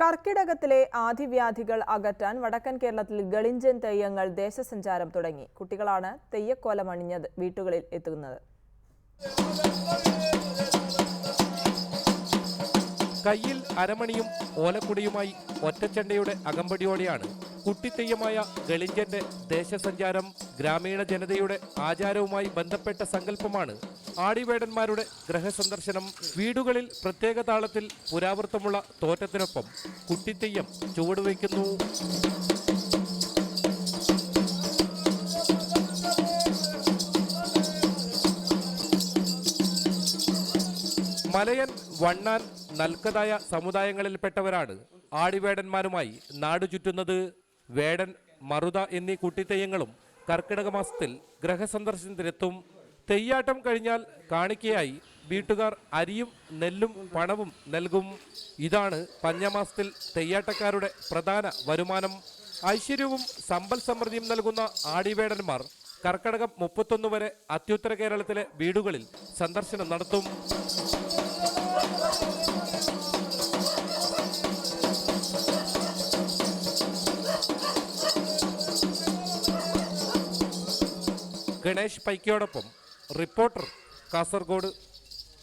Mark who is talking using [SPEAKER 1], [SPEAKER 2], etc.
[SPEAKER 1] കർക്കിടകത്തിലെ ആദിവ്യാധികൾ അകറ്റാൻ വടക്കൻ കേരളത്തിൽ ഗളിഞ്ചൻ തെയ്യങ്ങൾ ദേശസഞ്ചാരം തുടങ്ങി. കുട്ടികളാണ് തെയ്യക്കോലമണിഞ്ഞ് വീട്ടുകളിൽ എത്തുന്നത്.
[SPEAKER 2] കയ്യിൽ അരമണിയും ഓലക്കുടിയുമായി ഒറ്റച്ചണ്ടയുടെ അകമ്പടിയോടെയാണ് കുട്ടിത്തെയ്യമായ ഗളിഞ്ചന്റെ ദേശസഞ്ചാരം. ഗ്രാമീണ ജനതയുടെ ആചാരവുമായി ബന്ധപ്പെട്ട സങ്കല്പമാണ് ആടിവേടന്മാരുടെ ഗൃഹസന്ദർശനം. വീടുകളിൽ പ്രത്യേക താളത്തിൽ പുരാവൃത്തമുള്ള തോറ്റത്തിനൊപ്പം കുട്ടിത്തെയ്യം ചുവടുവയ്ക്കുന്നു. മലയൻ, വണ്ണാൻ, നൽക്കതായ സമുദായങ്ങളിൽപ്പെട്ടവരാണ് ആടിവേടന്മാരുമായി നാടു ചുറ്റുന്നത്. വേടൻ, മറുത എന്നീ കുട്ടിത്തെയ്യങ്ങളും കർക്കിടക മാസത്തിൽ ഗൃഹസന്ദർശനത്തിനെത്തും. തെയ്യാട്ടം കഴിഞ്ഞാൽ കാണിക്കയായി വീട്ടുകാർ അരിയും നെല്ലും പണവും നൽകും. ഇതാണ് പഞ്ഞമാസത്തിൽ തെയ്യാട്ടക്കാരുടെ പ്രധാന വരുമാനം. ഐശ്വര്യവും സമ്പൽ സമൃദ്ധിയും നൽകുന്ന ആടിവേടന്മാർ കർക്കിടകം 31 വരെ അത്യുത്തര കേരളത്തിലെ വീടുകളിൽ സന്ദർശനം നടത്തും. ഗണേഷ് പൈക്കയോടൊപ്പം റിപ്പോർട്ടർ, കാസർഗോഡ്.